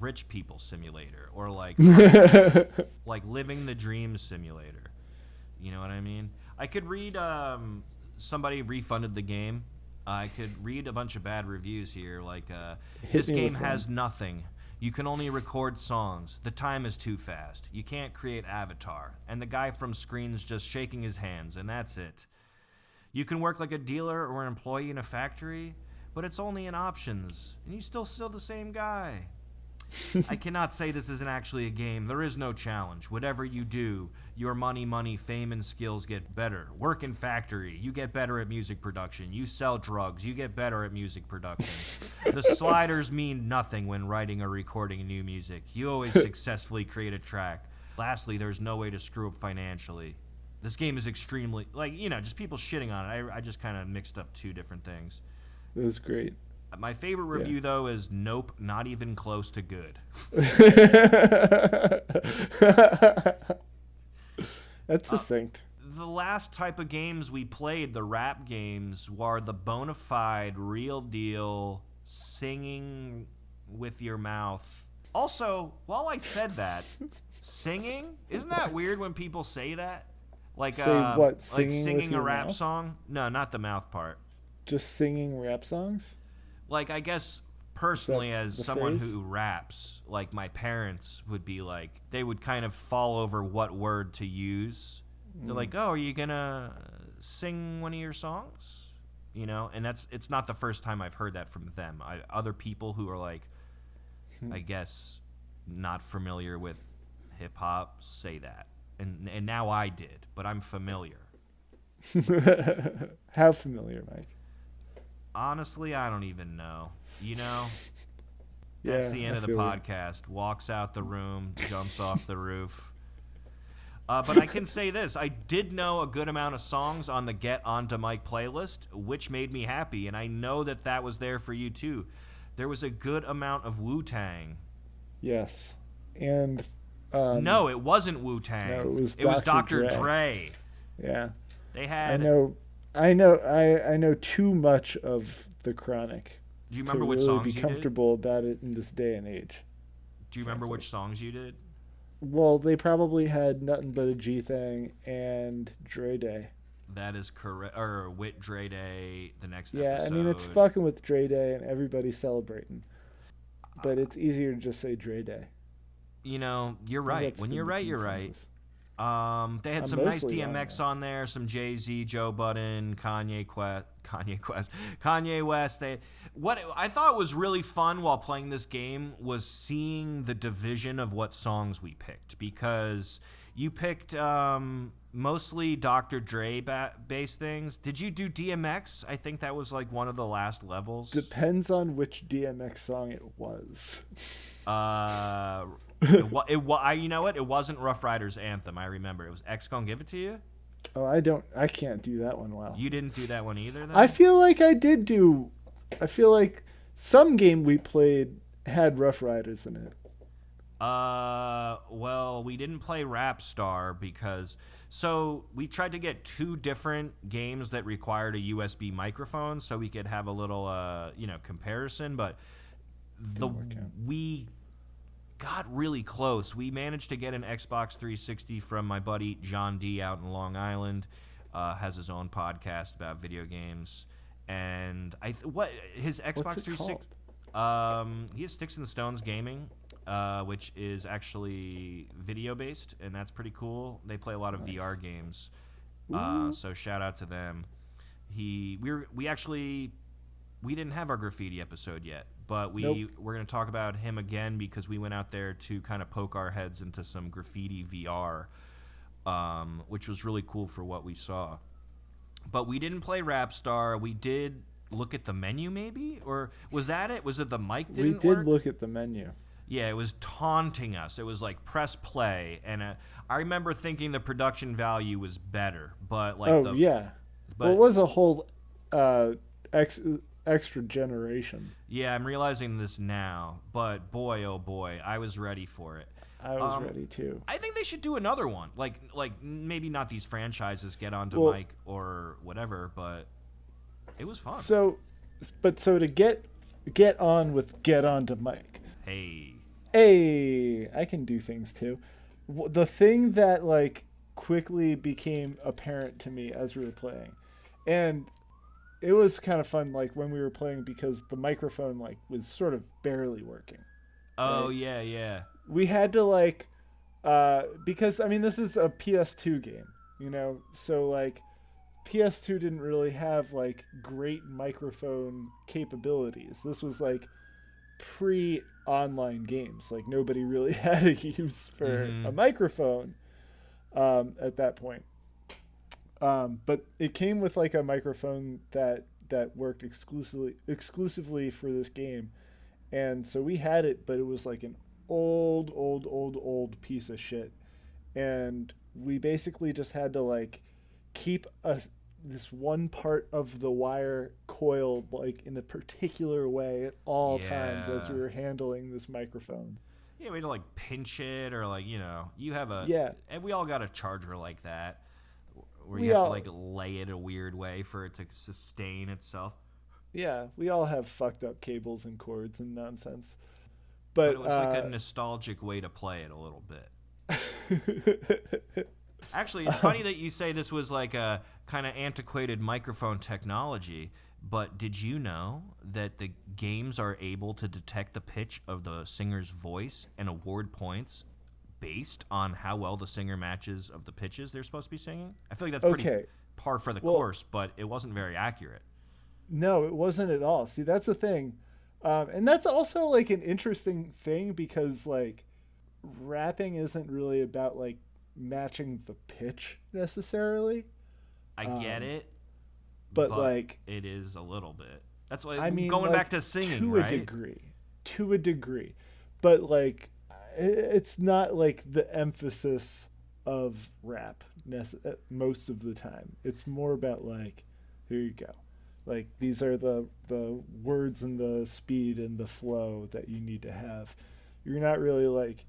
Speaker 2: rich people simulator, or like like living the dream simulator. You know what I mean? I could read somebody refunded the game. I could read a bunch of bad reviews here, like this game has nothing. You can only record songs. The time is too fast. You can't create avatar. And the guy from Screen's just shaking his hands, and that's it. You can work like a dealer or an employee in a factory, but it's only in options, and you still the same guy. I cannot say this isn't actually a game. There is no challenge. Whatever you do, your money, fame, and skills get better. Work in factory, you get better at music production. You sell drugs, you get better at music production. The sliders mean nothing when writing or recording new music. You always successfully create a track. Lastly, there's no way to screw up financially. This game is extremely, just people shitting on it. I just kind of mixed up two different things.
Speaker 3: It was great.
Speaker 2: My favorite review, though, is nope, not even close to good.
Speaker 3: That's succinct.
Speaker 2: The last type of games we played, the rap games, were the bona fide, real deal, singing with your mouth. Also, while I said that, singing, isn't that weird when people say that? Like,
Speaker 3: say what?
Speaker 2: Singing a rap song? No, not the mouth part.
Speaker 3: Just singing rap songs?
Speaker 2: Like, I guess personally, as someone
Speaker 3: phrase?
Speaker 2: who raps, like, my parents would be like, they would kind of fall over what word to use. They're like, oh, are you gonna sing one of your songs? You know, and it's not the first time I've heard that from them. Other people who are like, I guess, not familiar with hip hop say that. And now I did, but I'm familiar.
Speaker 3: How familiar, Mike?
Speaker 2: Honestly, I don't even know. You know?
Speaker 3: Yeah,
Speaker 2: That's the end of the podcast. Walks out the room, jumps off the roof. But I can say this. I did know a good amount of songs on the Get Onto Mike playlist, which made me happy. And I know that was there for you, too. There was a good amount of Wu-Tang.
Speaker 3: Yes. And...
Speaker 2: no, it wasn't Wu-Tang.
Speaker 3: No, it
Speaker 2: was
Speaker 3: Dr.
Speaker 2: Dre.
Speaker 3: Yeah.
Speaker 2: They had...
Speaker 3: I know too much of The Chronic.
Speaker 2: Do you remember
Speaker 3: to
Speaker 2: which
Speaker 3: really
Speaker 2: songs
Speaker 3: be
Speaker 2: you
Speaker 3: comfortable about it in this day and age.
Speaker 2: Do you remember which songs you did?
Speaker 3: Well, they probably had Nothing But a G Thing and Dre Day.
Speaker 2: That is correct. Or Wit Dre Day, the next
Speaker 3: episode.
Speaker 2: episode.
Speaker 3: I mean, it's fucking with Dre Day and everybody's celebrating. But it's easier to just say Dre Day.
Speaker 2: You know, you're right. When you're right, you're right. They had some nice DMX on there, some Jay-Z, Joe Budden, Kanye West. What I thought was really fun while playing this game was seeing the division of what songs we picked, because you picked mostly Dr. Dre based things. Did you do DMX? I think that was like one of the last levels.
Speaker 3: Depends on which DMX song it was.
Speaker 2: You know what? It wasn't Rough Riders Anthem. I remember it was X Gon' Give It to You.
Speaker 3: Oh, I can't do that one well.
Speaker 2: You didn't do that one either, then?
Speaker 3: I feel like I did do. I feel like some game we played had Rough Riders in it.
Speaker 2: Well, we didn't play Rap Star because we tried to get two different games that required a USB microphone so we could have a little comparison, but we got really close. We managed to get an Xbox 360 from my buddy John D out in Long Island. Has his own podcast about video games, and his Xbox 360. He has Sticks and Stones Gaming, which is actually video based, and that's pretty cool. They play a lot of VR games, so shout out to them. We didn't have our graffiti episode yet, but we're going to talk about him again because we went out there to kind of poke our heads into some graffiti VR, which was really cool for what we saw. But we didn't play Rap Star. We did look at the menu, maybe? Or was that it? Was it the mic didn't work?
Speaker 3: We did look at the menu.
Speaker 2: Yeah, it was taunting us. It was like, press play. And I remember thinking the production value was better. But
Speaker 3: yeah. Well, it was a whole extra generation.
Speaker 2: Yeah, I'm realizing this now. But boy, oh boy, I was ready for it.
Speaker 3: I was ready too.
Speaker 2: I think they should do another one. Like maybe not these franchises Get Onto Mike or whatever, but it was fun.
Speaker 3: So to get on with Get Onto Mike. Hey, I can do things too. The thing that quickly became apparent to me as we were playing, and it was kind of fun when we were playing because the microphone was sort of barely working.
Speaker 2: Oh,
Speaker 3: right?
Speaker 2: yeah.
Speaker 3: We had to because this is a PS2 game, so PS2 didn't really have great microphone capabilities. This was pre-online games. Nobody really had a use for a microphone at that point. But it came with a microphone that worked exclusively for this game, and so we had it, but it was an old piece of shit, and we basically just had to keep this one part of the wire coiled in a particular way at all times as we were handling this microphone.
Speaker 2: Yeah, we had to pinch it, or you have and we all got a charger like that where you have to lay it a weird way for it to sustain itself.
Speaker 3: Yeah, we all have fucked up cables and cords and nonsense. But
Speaker 2: it was a nostalgic way to play it a little bit. Actually, it's funny that you say this was a kind of antiquated microphone technology, But did you know that the games are able to detect the pitch of the singer's voice and award points based on how well the singer matches of the pitches they're supposed to be singing? I feel like that's pretty par for the course, but it wasn't very accurate.
Speaker 3: No, it wasn't at all. See, that's the thing. And that's also like an interesting thing because like rapping isn't really about like matching the pitch necessarily.
Speaker 2: I get it.
Speaker 3: But like
Speaker 2: it is a little bit. That's why
Speaker 3: going
Speaker 2: like, back to singing,
Speaker 3: to
Speaker 2: right?
Speaker 3: To a degree. But like it's not like the emphasis of rap most of the time. It's more about like, here you go. Like these are the words and the speed and the flow that you need to have. You're not really like,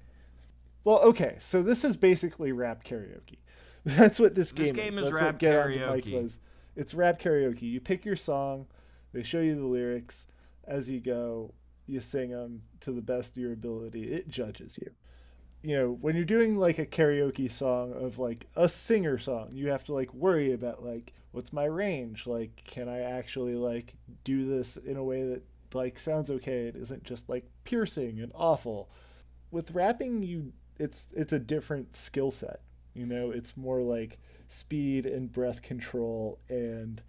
Speaker 3: well, okay, so this is basically rap karaoke. That's what this game is.
Speaker 2: This game is
Speaker 3: That's
Speaker 2: rap
Speaker 3: what Get On
Speaker 2: karaoke.
Speaker 3: the Mic was. It's rap karaoke. You pick your song, they show you the lyrics as you go, you sing them to the best of your ability. It judges you. You know, when you're doing like a karaoke song of like a singer song, you have to like worry about like, what's my range? Like, can I actually like do this in a way that like sounds okay? It isn't just like piercing and awful. With rapping, it's a different skill set. You know, it's more like speed and breath control and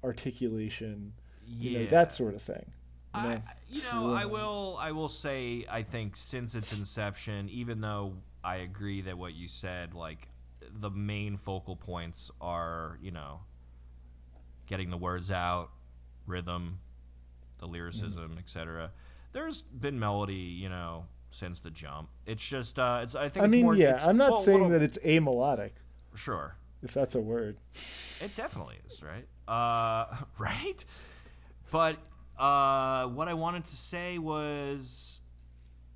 Speaker 3: articulation, you know, that sort of thing.
Speaker 2: I will say, I think since its inception, even though I agree that what you said, like the main focal points are, you know, getting the words out, rhythm, the lyricism, etc. There's been melody, you know, since the jump. It's just, I think.
Speaker 3: I'm not saying that it's amelodic.
Speaker 2: Sure.
Speaker 3: If that's a word.
Speaker 2: It definitely is, right? Right? But what I wanted to say was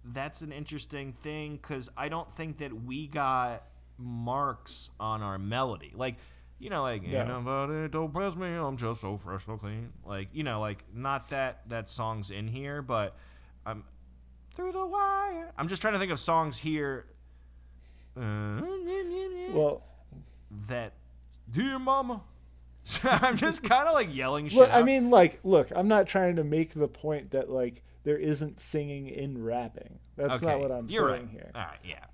Speaker 2: that's an interesting thing because I don't think that we got marks on our melody. Like, you know, like, ain't nobody don't press me, I'm just so fresh, so clean. Like, you know, like, not that song's in here, but I'm through the wire. I'm just trying to think of songs here.
Speaker 3: Well,
Speaker 2: that, dear mama. I'm just kind of like yelling shit.
Speaker 3: Look, I mean, like, look, I'm not trying to make the point that like there isn't singing in rapping. That's not what I'm saying here.
Speaker 2: All right, yeah.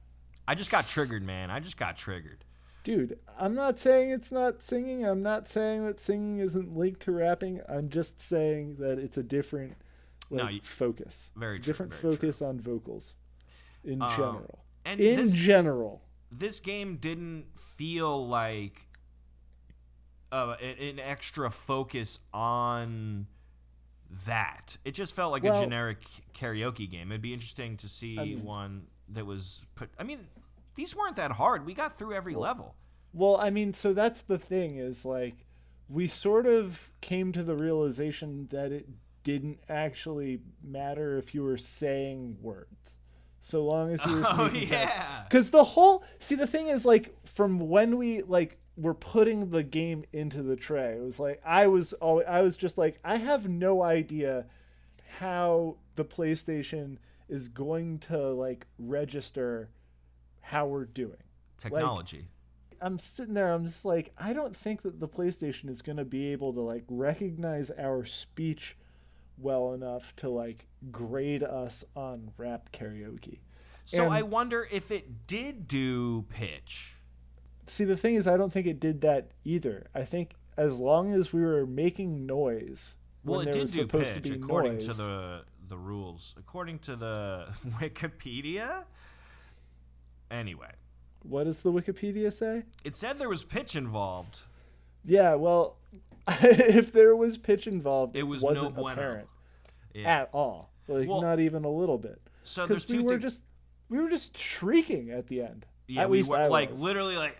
Speaker 2: I just got triggered, man. I just got triggered.
Speaker 3: Dude, I'm not saying it's not singing. I'm not saying that singing isn't linked to rapping. I'm just saying that it's a different focus.
Speaker 2: Very
Speaker 3: it's a
Speaker 2: true,
Speaker 3: different
Speaker 2: very
Speaker 3: focus
Speaker 2: true.
Speaker 3: on vocals in general.
Speaker 2: And
Speaker 3: in general.
Speaker 2: This game didn't feel like an extra focus on that. It just felt like a generic karaoke game. It'd be interesting to see one that was put. I mean, these weren't that hard. We got through every level.
Speaker 3: Well, I mean, so that's the thing is like we sort of came to the realization that it didn't actually matter if you were saying words. So long as you were because the thing is like from when we like were putting the game into the tray, it was like I was just like I have no idea how the PlayStation is going to like register how we're doing
Speaker 2: technology.
Speaker 3: Like, I'm sitting there, I'm just like, I don't think that the PlayStation is going to be able to like recognize our speech well enough to like grade us on rap karaoke.
Speaker 2: So I wonder if it did do pitch.
Speaker 3: See, the thing is, I don't think it did that either. I think as long as we were making noise,
Speaker 2: well,
Speaker 3: when
Speaker 2: it
Speaker 3: there
Speaker 2: did
Speaker 3: was
Speaker 2: do
Speaker 3: supposed
Speaker 2: pitch
Speaker 3: to be
Speaker 2: according
Speaker 3: noise,
Speaker 2: to the rules, according to the Wikipedia. Anyway,
Speaker 3: what does the Wikipedia say?
Speaker 2: It said there was pitch involved.
Speaker 3: Yeah, well, if there was pitch involved,
Speaker 2: it was
Speaker 3: wasn't
Speaker 2: no bueno.
Speaker 3: Apparent at all. Like not even a little bit.
Speaker 2: So there's
Speaker 3: we were just shrieking at the end.
Speaker 2: Yeah,
Speaker 3: at
Speaker 2: we
Speaker 3: least
Speaker 2: were like literally like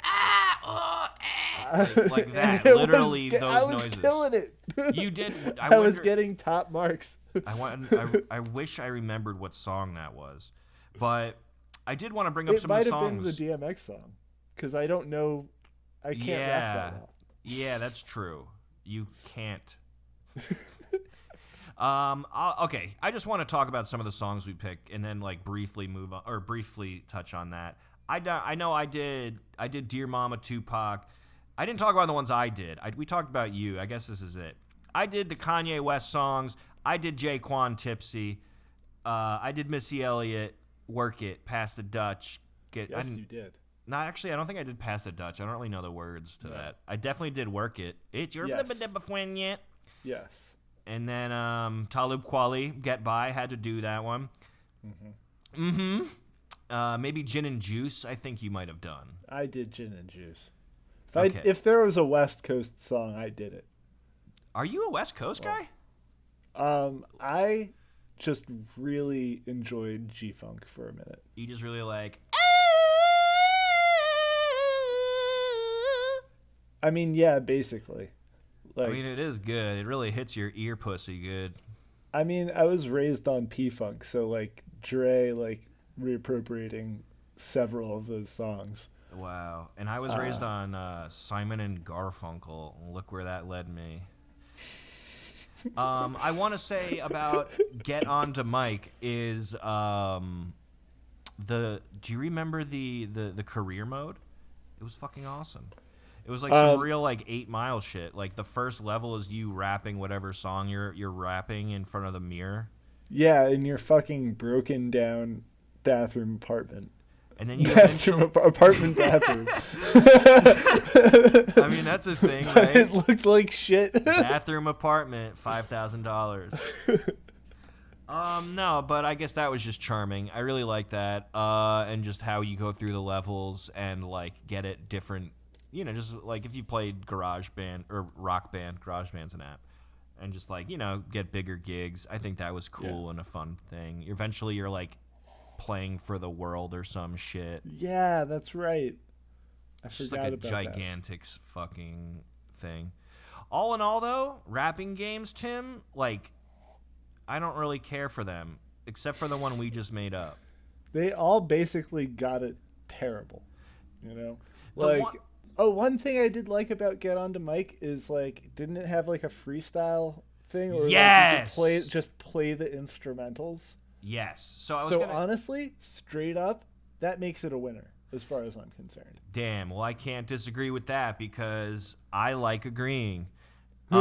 Speaker 2: like that. Literally those
Speaker 3: I was
Speaker 2: noises.
Speaker 3: Killing it.
Speaker 2: You did.
Speaker 3: I was getting top marks.
Speaker 2: I wish I remembered what song that was, but I did want to bring up some of the songs.
Speaker 3: It might have been the DMX song because I don't know. I can't rap that well.
Speaker 2: Yeah, that's true. You can't. Okay, I just want to talk about some of the songs we pick and then like briefly move on or briefly touch on that. I know I did Dear Mama, Tupac. I didn't talk about the ones I did. We talked about You. I guess this is it. I did the Kanye West songs. I did Jaquan Tipsy. I did Missy Elliott, Work It, Pass the Dutch.
Speaker 3: Yes, you did.
Speaker 2: No, actually, I don't think I did Pass the Dutch. I don't really know the words to that. I definitely did Work It. It's your flippin' yet.
Speaker 3: Yes.
Speaker 2: And then Talib Kweli, Get By, had to do that one. Maybe Gin and Juice, I think you might have done.
Speaker 3: I did Gin and Juice. If there was a West Coast song, I did it.
Speaker 2: Are you a West Coast guy?
Speaker 3: I just really enjoyed G-Funk for a minute.
Speaker 2: You just really like...
Speaker 3: I mean, yeah, basically.
Speaker 2: Like, I mean, it is good. It really hits your ear pussy good.
Speaker 3: I mean, I was raised on P-Funk, so, like, Dre, like, reappropriating several of those songs.
Speaker 2: Wow. And I was raised on Simon and Garfunkel. Look where that led me. I want to say about Get Onto Mike is do you remember the career mode? It was fucking awesome. It was like some real like 8 Mile shit. Like the first level is you rapping whatever song you're rapping in front of the mirror.
Speaker 3: Yeah, in your fucking broken down bathroom apartment.
Speaker 2: And then you
Speaker 3: apartment bathroom.
Speaker 2: I mean, that's a thing, right?
Speaker 3: It looked like shit.
Speaker 2: Bathroom apartment, $5,000. No, but I guess that was just charming. I really like that. And just how you go through the levels and like get it different. You know, just like if you played GarageBand or Rock Band, GarageBand's an app, and just like, you know, get bigger gigs. I think that was cool and a fun thing. Eventually, you're like playing for the world or some shit.
Speaker 3: Yeah, that's right. I
Speaker 2: just
Speaker 3: forgot
Speaker 2: like a
Speaker 3: about
Speaker 2: gigantic fucking thing. All in all, though, rapping games, Tim, like, I don't really care for them, except for the one we just made up.
Speaker 3: They all basically got it terrible, you know? Like, one thing I did like about Get Onto Mike is, like, didn't it have, like, a freestyle thing? Or
Speaker 2: yes!
Speaker 3: Like, you could play the instrumentals?
Speaker 2: Yes. So
Speaker 3: honestly, straight up, that makes it a winner, as far as I'm concerned.
Speaker 2: Damn, well, I can't disagree with that because I like agreeing. No,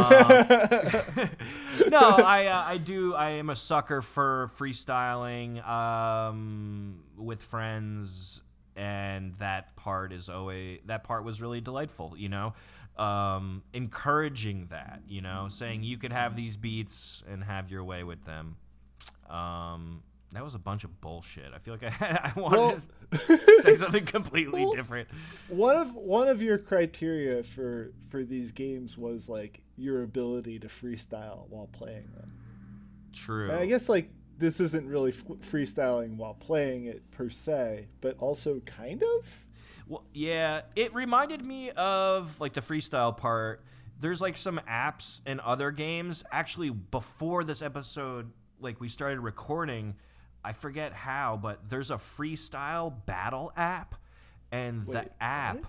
Speaker 2: I do. I am a sucker for freestyling with friends, and that part was really delightful. You know, encouraging that. You know, saying you could have these beats and have your way with them. That was a bunch of bullshit. I feel like I wanted to say something completely different.
Speaker 3: One of your criteria for these games was like your ability to freestyle while playing them.
Speaker 2: True.
Speaker 3: And I guess like this isn't really freestyling while playing it per se, but also kind of.
Speaker 2: Well, yeah, it reminded me of like the freestyle part. There's like some apps and other games. Actually, before this episode, like we started recording, I forget how, but there's a freestyle battle app, and the app. What?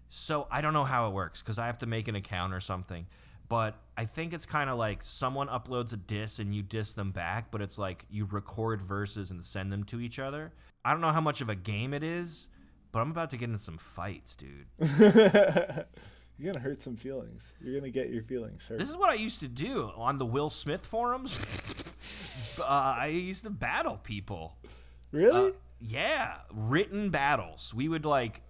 Speaker 2: So I don't know how it works because I have to make an account or something. But I think it's kind of like someone uploads a diss and you diss them back, but it's like you record verses and send them to each other. I don't know how much of a game it is, but I'm about to get into some fights, dude.
Speaker 3: You're going to hurt some feelings. You're going to get your feelings hurt.
Speaker 2: This is what I used to do on the Will Smith forums. I used to battle people.
Speaker 3: Really?
Speaker 2: Yeah. Written battles. We would, like,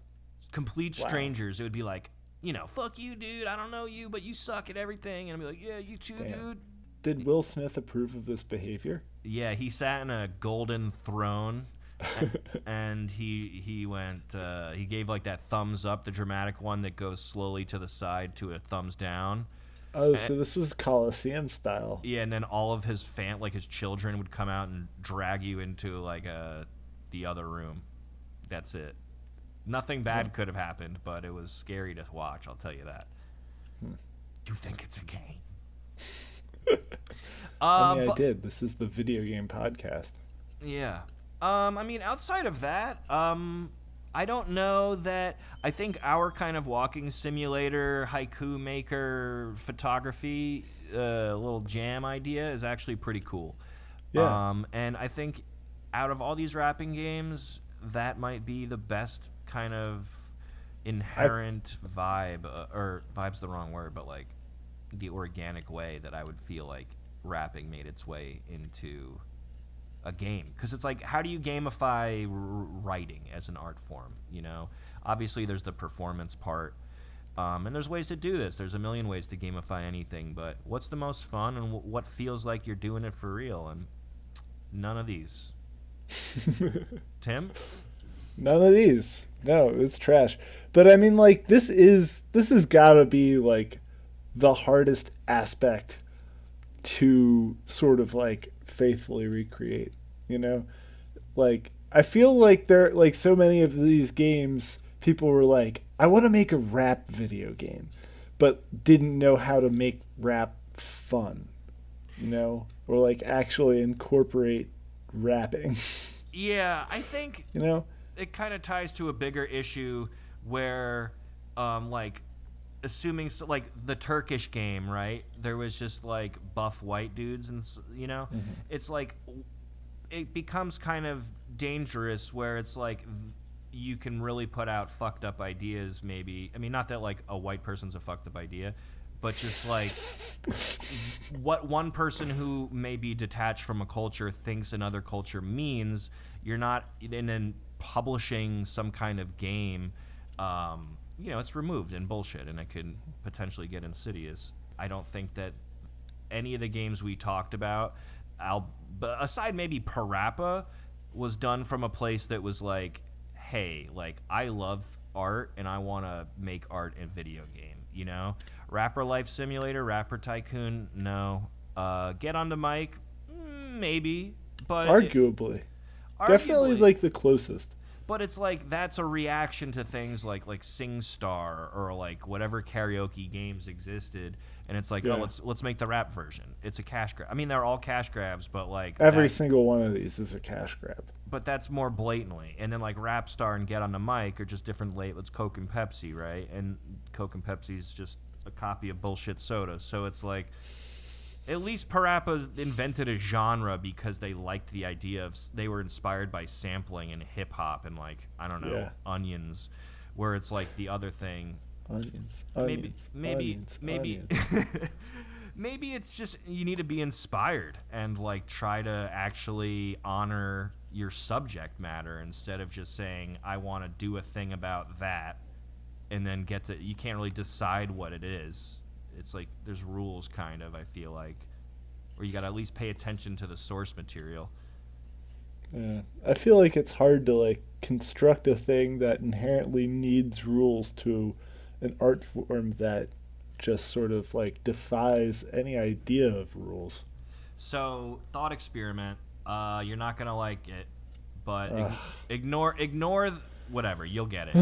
Speaker 2: complete strangers. It would be like, you know, fuck you, dude. I don't know you, but you suck at everything. And I'd be like, yeah, you too, dude.
Speaker 3: Did Will Smith approve of this behavior?
Speaker 2: Yeah, he sat in a golden throne. And he went, he gave like that thumbs up, the dramatic one that goes slowly to the side to a thumbs down.
Speaker 3: Oh, so this was Coliseum style.
Speaker 2: Yeah, and then all of his his children would come out and drag you into like the other room. That's it. Nothing bad could have happened, but it was scary to watch, I'll tell you that. You think it's a game?
Speaker 3: I did. This is the video game podcast.
Speaker 2: Yeah. I mean, outside of that, I don't know that I think our kind of walking simulator, haiku maker, photography, little jam idea is actually pretty cool.
Speaker 3: Yeah.
Speaker 2: And I think out of all these rapping games, that might be the best kind of inherent vibe, or vibe's the wrong word, but like the organic way that I would feel like rapping made its way into a game. Because it's like, how do you gamify writing as an art form, you know? Obviously, there's the performance part, and there's ways to do this. There's a million ways to gamify anything, but what's the most fun and what feels like you're doing it for real? And none of these. Tim?
Speaker 3: None of these. No, it's trash. But I mean, like, this has gotta be like the hardest aspect to sort of like faithfully recreate, you know? Like, I feel like there, like, so many of these games, people were like, I want to make a rap video game, but didn't know how to make rap fun, you know? Or like actually incorporate rapping.
Speaker 2: Yeah, I think,
Speaker 3: you know,
Speaker 2: it kind of ties to a bigger issue where, like, assuming, like, the Turkish game, right? There was just, like, buff white dudes, and, you know? Mm-hmm. It's like, it becomes kind of dangerous where it's like you can really put out fucked up ideas, maybe. I mean, not that, like, a white person's a fucked up idea, but just, like, what one person who may be detached from a culture thinks another culture means, you're not, and then publishing some kind of game, you know, it's removed in bullshit, and it could potentially get insidious. I don't think that any of the games we talked about, aside maybe PaRappa, was done from a place that was like, hey, like, I love art, and I want to make art in video game, you know? Rapper Life Simulator, Rapper Tycoon, no. Get on the mic, maybe, but...
Speaker 3: Arguably. Definitely, like, the closest.
Speaker 2: But it's like, that's a reaction to things like SingStar or like whatever karaoke games existed, and it's like, oh, let's make the rap version. It's a cash grab. I mean, they're all cash grabs, but like
Speaker 3: every single one of these is a cash grab.
Speaker 2: But that's more blatantly. And then like Rapstar and Get on the Mic are just different labels, Coke and Pepsi, right? And Coke and Pepsi's just a copy of bullshit soda. So it's like, at least PaRappa invented a genre because they liked the idea of, they were inspired by sampling and hip hop and like, I don't know, onions, where it's like the other thing. Maybe maybe it's just you need to be inspired and like try to actually honor your subject matter instead of just saying, I want to do a thing about that, and then you can't really decide what it is. It's like there's rules, kind of, I feel like, where you got to at least pay attention to the source material.
Speaker 3: Yeah, I feel like it's hard to like construct a thing that inherently needs rules to an art form that just sort of like defies any idea of rules.
Speaker 2: So, thought experiment. You're not gonna like it, but ignore whatever, you'll get it.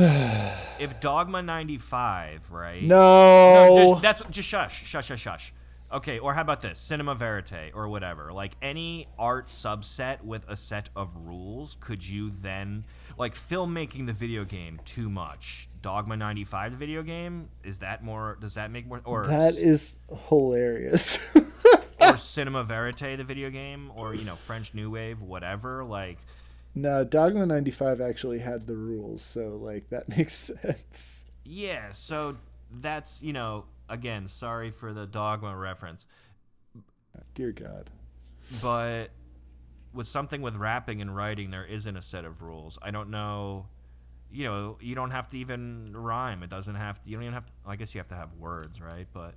Speaker 2: If Dogma 95, right?
Speaker 3: No,
Speaker 2: that's just shush. Okay, or how about this? Cinema Verite or whatever. Like any art subset with a set of rules, could you then, like filmmaking the video game, too much. Dogma 95 the video game, does that make more, or
Speaker 3: that is hilarious.
Speaker 2: Or Cinema Verite the video game, or you know, French New Wave, whatever, like.
Speaker 3: No, Dogma 95 actually had the rules, so, like, that makes sense.
Speaker 2: Yeah, so that's, you know, again, sorry for the Dogma reference.
Speaker 3: Dear God.
Speaker 2: But with something with rapping and writing, there isn't a set of rules. I don't know, you know, you don't have to even rhyme. It doesn't have to, you don't even have to, I guess you have to have words, right? But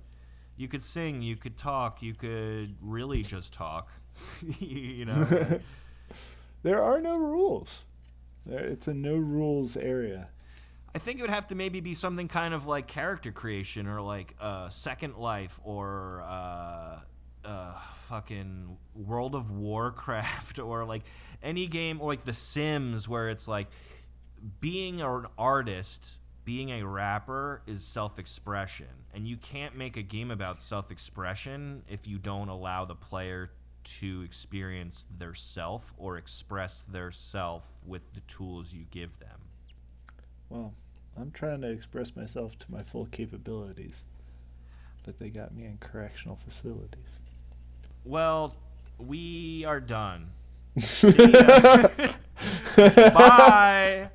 Speaker 2: you could sing, you could talk, you could really just talk, you know?
Speaker 3: There are no rules. It's a no rules area.
Speaker 2: I think it would have to maybe be something kind of like character creation or like Second Life or fucking World of Warcraft or like any game, or like The Sims, where it's like being an artist, being a rapper is self-expression. And you can't make a game about self-expression if you don't allow the player to experience their self or express their self with the tools you give them.
Speaker 3: Well, I'm trying to express myself to my full capabilities, but they got me in correctional facilities.
Speaker 2: Well, we are done. Bye.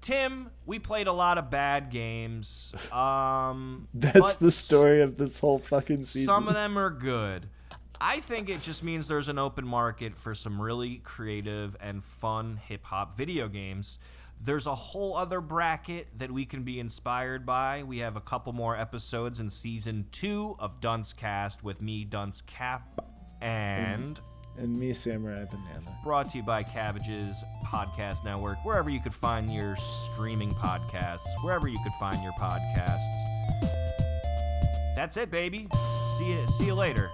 Speaker 2: Tim, We played a lot of bad games.
Speaker 3: That's the story of this whole fucking season.
Speaker 2: Some of them are good. I think it just means there's an open market for some really creative and fun hip-hop video games. There's a whole other bracket that we can be inspired by. We have a couple more episodes in Season 2 of Duncecast with me, Duncecap, and
Speaker 3: me, Samurai Banana.
Speaker 2: Brought to you by Cabbage's Podcast Network, wherever you could find your streaming podcasts, wherever you could find your podcasts. That's it, baby. See you later.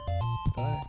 Speaker 3: Bye.